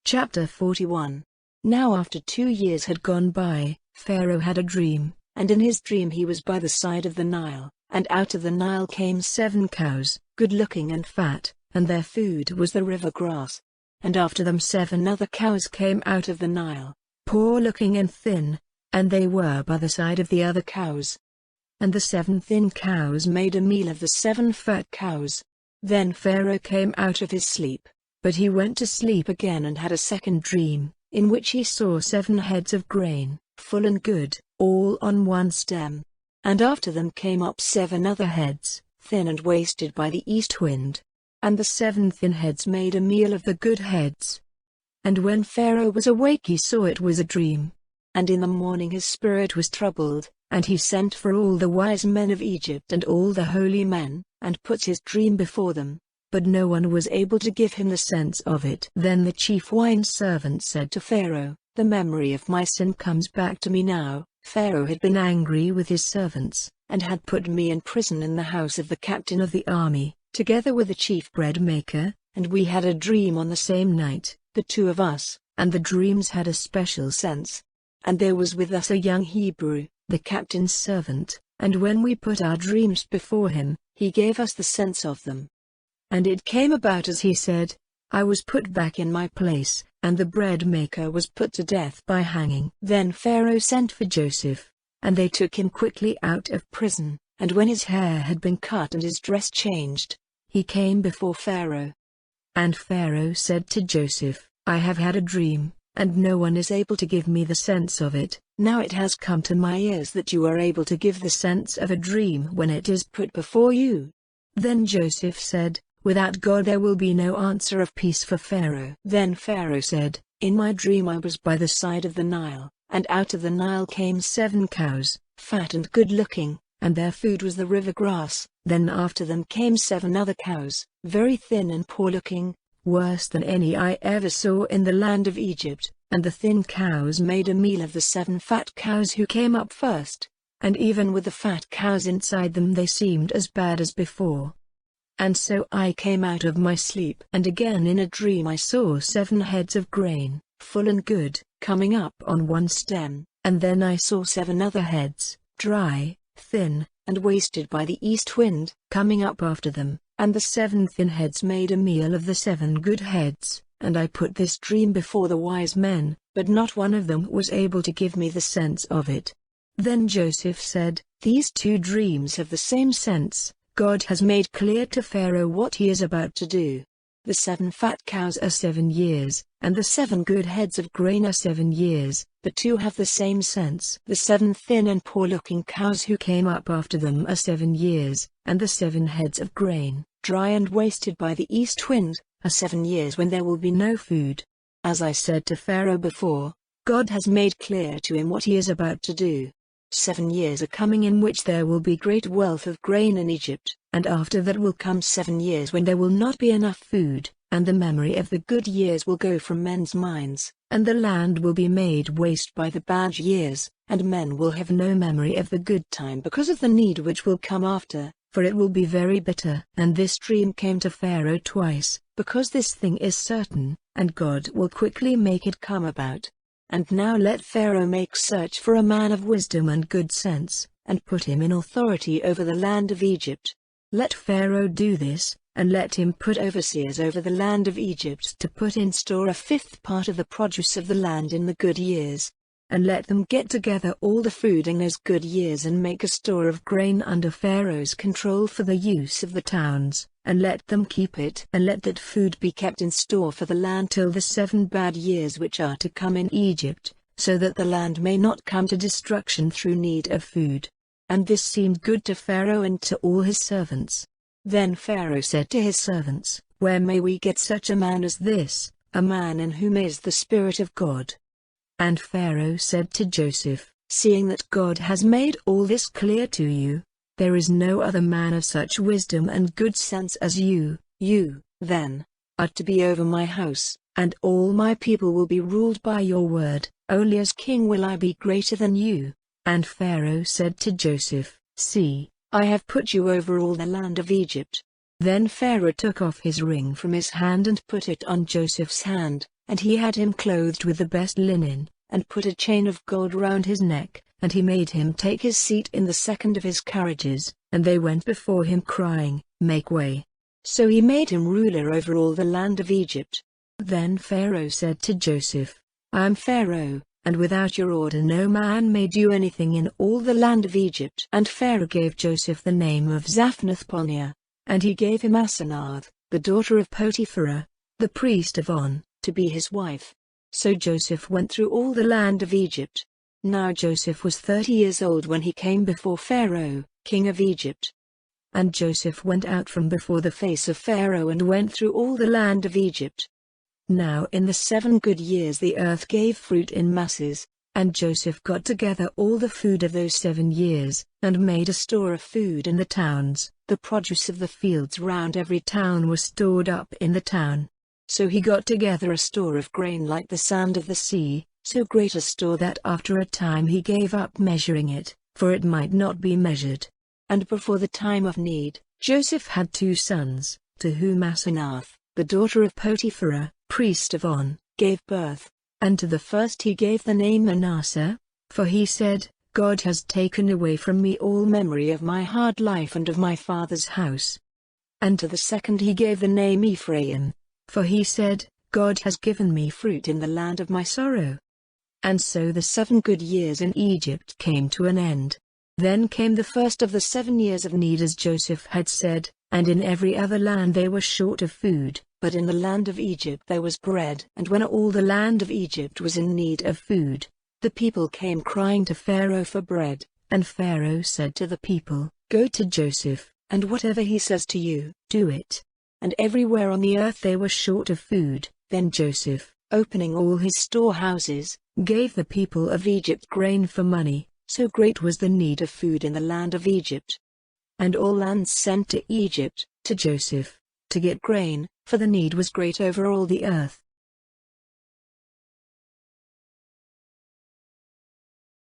Chapter 41. Now after 2 years had gone by, Pharaoh had a dream, and in his dream he was by the side of the Nile, and out of the Nile came 7 cows, good-looking and fat, and their food was the river grass. And after them 7 other cows came out of the Nile, poor-looking and thin, and they were by the side of the other cows. And the 7 thin cows made a meal of the 7 fat cows. Then Pharaoh came out of his sleep. But he went to sleep again and had a second dream, in which he saw 7 heads of grain, full and good, all on one stem. And after them came up 7 other heads, thin and wasted by the east wind. And the 7 thin heads made a meal of the good heads. And when Pharaoh was awake he saw it was a dream. And in the morning his spirit was troubled, and he sent for all the wise men of Egypt and all the holy men, and put his dream before them. But no one was able to give him the sense of it. Then the chief wine servant said to Pharaoh, "The memory of my sin comes back to me now." Pharaoh had been angry with his servants, and had put me in prison in the house of the captain of the army, together with the chief bread maker, and we had a dream on the same night, the 2 of us, and the dreams had a special sense. And there was with us a young Hebrew, the captain's servant, and when we put our dreams before him, he gave us the sense of them. And it came about as he said. I was put back in my place, and the bread maker was put to death by hanging. Then Pharaoh sent for Joseph, and they took him quickly out of prison, and when his hair had been cut and his dress changed, he came before Pharaoh. And Pharaoh said to Joseph, I have had a dream, and no one is able to give me the sense of it. Now it has come to my ears that you are able to give the sense of a dream when it is put before you. Then Joseph said, Without God there will be no answer of peace for Pharaoh. Then Pharaoh said, In my dream I was by the side of the Nile, and out of the Nile came 7 cows, fat and good-looking, and their food was the river grass. Then after them came 7 other cows, very thin and poor-looking, worse than any I ever saw in the land of Egypt, and the thin cows made a meal of the 7 fat cows who came up first, and even with the fat cows inside them they seemed as bad as before. And so I came out of my sleep, and again in a dream I saw 7 heads of grain, full and good, coming up on one stem, and then I saw 7 other heads, dry, thin, and wasted by the east wind, coming up after them, and the 7 thin heads made a meal of the 7 good heads, and I put this dream before the wise men, but not one of them was able to give me the sense of it. Then Joseph said, These 2 dreams have the same sense. God has made clear to Pharaoh what he is about to do. The 7 fat cows are 7 years, and the 7 good heads of grain are 7 years. The 2 have the same sense. The 7 thin and poor-looking cows who came up after them are 7 years, and the 7 heads of grain, dry and wasted by the east wind, are 7 years when there will be no food. As I said to Pharaoh before, God has made clear to him what he is about to do. 7 years are coming in which there will be great wealth of grain in Egypt, and after that will come 7 years when there will not be enough food, and the memory of the good years will go from men's minds, and the land will be made waste by the bad years, and men will have no memory of the good time because of the need which will come after, for it will be very bitter. And this dream came to Pharaoh twice, because this thing is certain, and God will quickly make it come about. And now let Pharaoh make search for a man of wisdom and good sense, and put him in authority over the land of Egypt. Let Pharaoh do this, and let him put overseers over the land of Egypt to put in store a 5th part of the produce of the land in the good years. And let them get together all the food in those good years and make a store of grain under Pharaoh's control for the use of the towns, and let them keep it. And let that food be kept in store for the land till the 7 bad years which are to come in Egypt, so that the land may not come to destruction through need of food. And this seemed good to Pharaoh and to all his servants. Then Pharaoh said to his servants, Where may we get such a man as this, a man in whom is the Spirit of God? And Pharaoh said to Joseph, Seeing that God has made all this clear to you, there is no other man of such wisdom and good sense as you. You, then, are to be over my house, and all my people will be ruled by your word. Only as king will I be greater than you. And Pharaoh said to Joseph, See, I have put you over all the land of Egypt. Then Pharaoh took off his ring from his hand and put it on Joseph's hand, and he had him clothed with the best linen, and put a chain of gold round his neck, and he made him take his seat in the second of his carriages, and they went before him crying, "Make way." So he made him ruler over all the land of Egypt. Then Pharaoh said to Joseph, "I am Pharaoh, and without your order no man may do anything in all the land of Egypt." And Pharaoh gave Joseph the name of Zaphnath-Paneah, and he gave him Asenath, the daughter of Potiphar, the priest of On, to be his wife. So Joseph went through all the land of Egypt. Now Joseph was 30 years old when he came before Pharaoh, king of Egypt. And Joseph went out from before the face of Pharaoh and went through all the land of Egypt. Now in the 7 good years the earth gave fruit in masses, and Joseph got together all the food of those 7 years, and made a store of food in the towns. The produce of the fields round every town was stored up in the town. So he got together a store of grain like the sand of the sea, so great a store that after a time he gave up measuring it, for it might not be measured. And before the time of need, Joseph had 2 sons, to whom Asenath, the daughter of Potiphar, priest of On, gave birth. And to the first he gave the name Manasseh, for he said, "God has taken away from me all memory of my hard life and of my father's house." And to the second he gave the name Ephraim, for he said, "God has given me fruit in the land of my sorrow." And so the 7 good years in Egypt came to an end. Then came the first of the 7 years of need, as Joseph had said, and in every other land they were short of food, but in the land of Egypt there was bread. And when all the land of Egypt was in need of food, the people came crying to Pharaoh for bread, and Pharaoh said to the people, "Go to Joseph, and whatever he says to you, do it." And everywhere on the earth they were short of food. Then Joseph, opening all his storehouses, gave the people of Egypt grain for money, so great was the need of food in the land of Egypt. And all lands sent to Egypt, to Joseph, to get grain, for the need was great over all the earth.